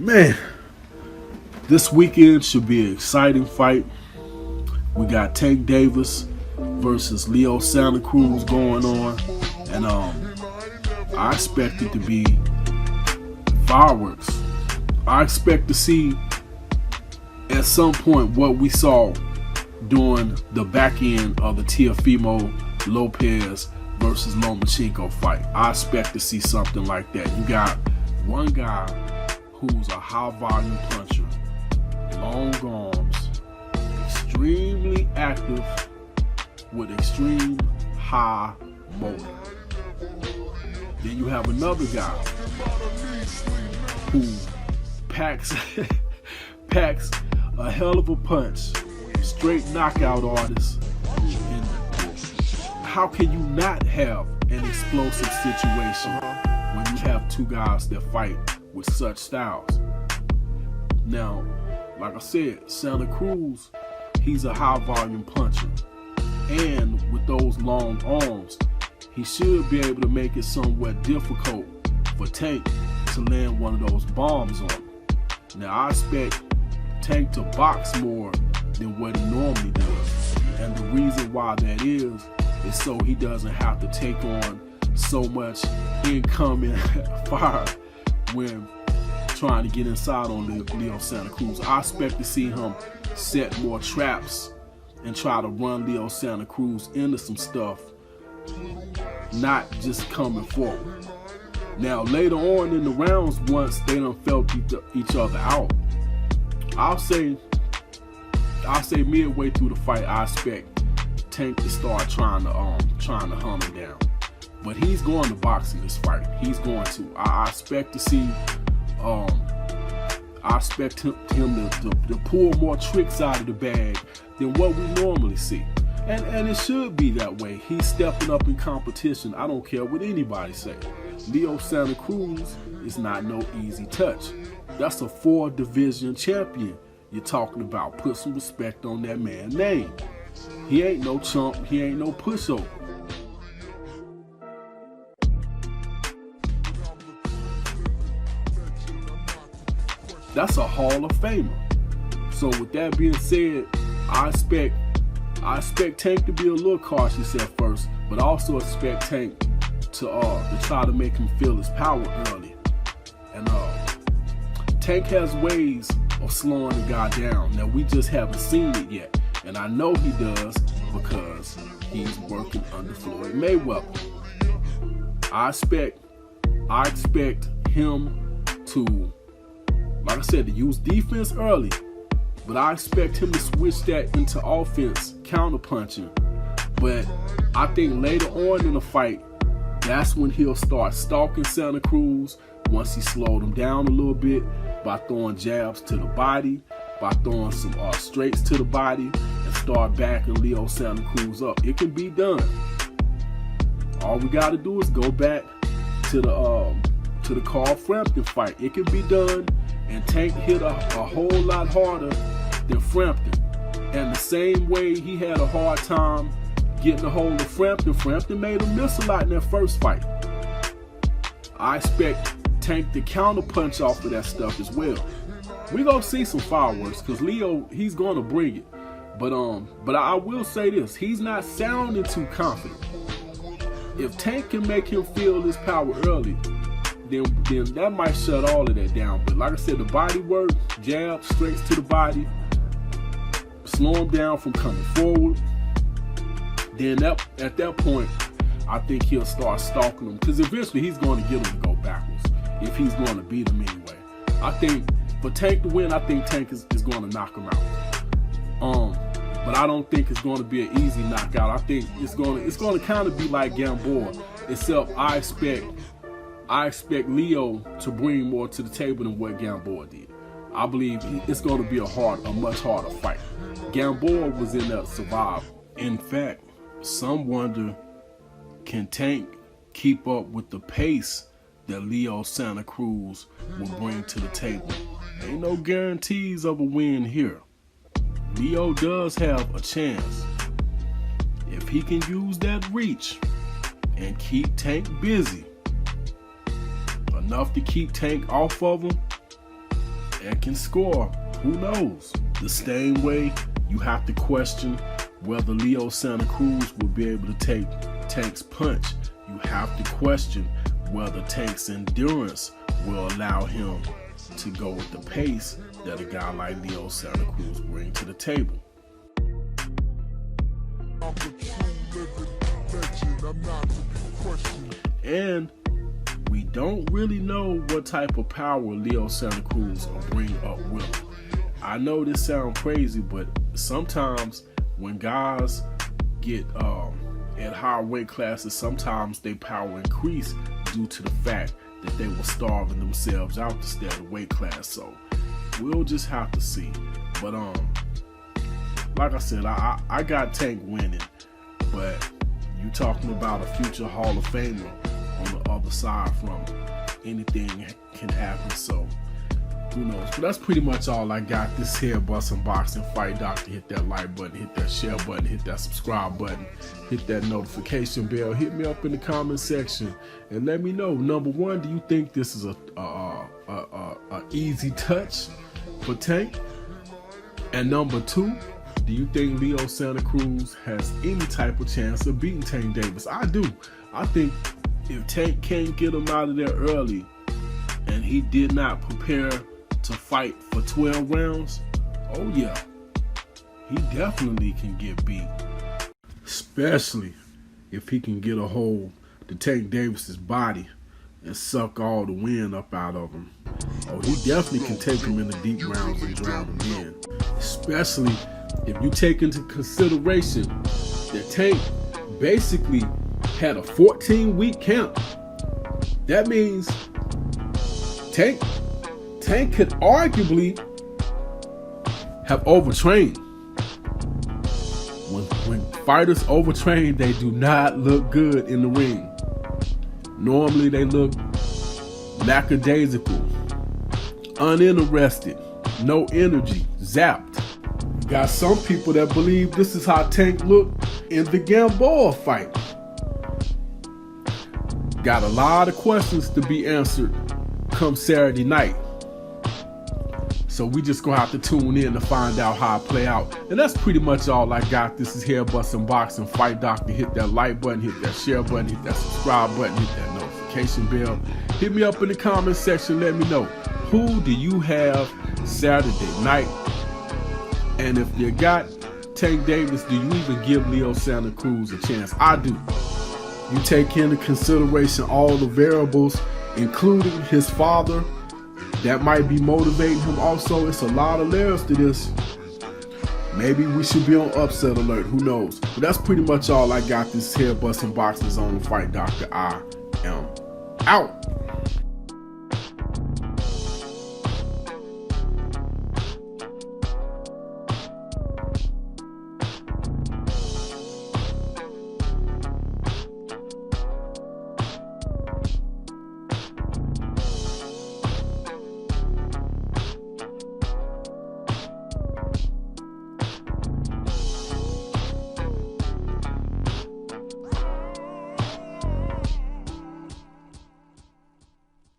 Man, this weekend should be an exciting fight. We got Tank Davis versus Leo Santa Cruz going on, and I expect it to be fireworks. I expect to see at some point what we saw during the back end of the Teofimo Lopez versus Lomachenko fight. I expect to see something like that. You got one guy who's a high volume puncher, long arms, extremely active with extreme high motor. Then you have another guy who packs a hell of a punch, straight knockout artist. And how can you not have an explosive situation when you have two guys that fight with such styles? Now, like I said, Santa Cruz, he's a high volume puncher, and with those long arms, he should be able to make it somewhat difficult for Tank to land one of those bombs on him. Now, I expect Tank to box more than what he normally does, and the reason why that is so he doesn't have to take on so much incoming fire when trying to get inside on Leo Santa Cruz. I expect to see him set more traps and try to run Leo Santa Cruz into some stuff, not just coming forward. Now, later on in the rounds, once they done felt each other out, I'll say midway through the fight, I expect Tank to start trying to hunt him down. But he's going to box in this fight. He's going to. I expect to see. I expect him to pull more tricks out of the bag than what we normally see. And it should be that way. He's stepping up in competition. I don't care what anybody say. Leo Santa Cruz is not no easy touch. That's a 4-division champion you're talking about. Put some respect on that man's name. He ain't no chump. He ain't no pushover. That's a Hall of Famer. So with that being said, I expect Tank to be a little cautious at first, but also expect Tank to try to make him feel his power early. And Tank has ways of slowing the guy down. Now, we just haven't seen it yet, and I know he does because he's working under Floyd Mayweather. I expect him to, like I said, to use defense early, but I expect him to switch that into offense, counterpunching. But I think later on in the fight, that's when he'll start stalking Santa Cruz once he slowed him down a little bit by throwing jabs to the body, by throwing some straights to the body, and start backing Leo Santa Cruz up. It can be done. All we got to do is go back to the Carl Frampton fight. It can be done, and Tank hit a whole lot harder than Frampton. And the same way he had a hard time getting a hold of Frampton, Frampton made him miss a lot in that first fight. I expect Tank to counterpunch off of that stuff as well. We gonna see some fireworks because Leo, he's gonna bring it. But I will say this, he's not sounding too confident. If Tank can make him feel his power early, then that might shut all of that down. But like I said, the body work, jab, straights to the body, slow him down from coming forward. Then at that point, I think he'll start stalking him, because eventually he's going to get him to go backwards if he's going to beat him anyway. I think for Tank to win, I think Tank is going to knock him out. But I don't think it's going to be an easy knockout. I think it's going to kind of be like Gamboa, except I expect Leo to bring more to the table than what Gamboa did. I believe it's going to be a much harder fight. Gamboa was in that survival. In fact, some wonder, can Tank keep up with the pace that Leo Santa Cruz will bring to the table? Ain't no guarantees of a win here. Leo does have a chance. If he can use that reach and keep Tank busy, enough to keep Tank off of him, and can score. Who knows? The same way you have to question whether Leo Santa Cruz will be able to take Tank's punch. You have to question whether Tank's endurance will allow him to go with the pace that a guy like Leo Santa Cruz brings to the table. And we don't really know what type of power Leo Santa Cruz will bring up with him. I know this sounds crazy, but sometimes when guys get at higher weight classes, sometimes their power increase due to the fact that they were starving themselves out to stay at a weight class. So we'll just have to see. But like I said, I got Tank winning, but you talking about a future Hall of Famer on the other side from anything can happen. So who knows? But that's pretty much all I got. This here Bussin' Boxing Fight Doctor. Hit that like button, hit that share button, hit that subscribe button, hit that notification bell. Hit me up in the comment section and let me know. Number one, do you think this is a easy touch for Tank? And number two, do you think Leo Santa Cruz has any type of chance of beating Tank Davis? I do. I think if Tank can't get him out of there early and he did not prepare to fight for 12 rounds, oh yeah, he definitely can get beat. Especially if he can get a hold to Tank Davis's body and suck all the wind up out of him. Oh, he definitely can take him in the deep rounds and drown him in. Especially if you take into consideration that Tank basically had a 14-week camp. That means Tank could arguably have overtrained. When fighters overtrain, they do not look good in the ring. Normally they look lackadaisical, uninterested, no energy, zapped. You got some people that believe this is how Tank looked in the Gamboa fight. Got a lot of questions to be answered come Saturday night. So we just gonna have to tune in to find out how it play out. And that's pretty much all I got. This is here Bussin' Boxing Fight Doctor. Hit that like button, hit that share button, hit that subscribe button, hit that notification bell. Hit me up in the comment section. Let me know, who do you have Saturday night? And if you got Tank Davis, do you even give Leo Santa Cruz a chance? I do. You take into consideration all the variables, including his father, that might be motivating him also. It's a lot of layers to this. Maybe we should be on upset alert. Who knows? But that's pretty much all I got. This here Bussin' Boxing Zone Fight Doctor. I am out.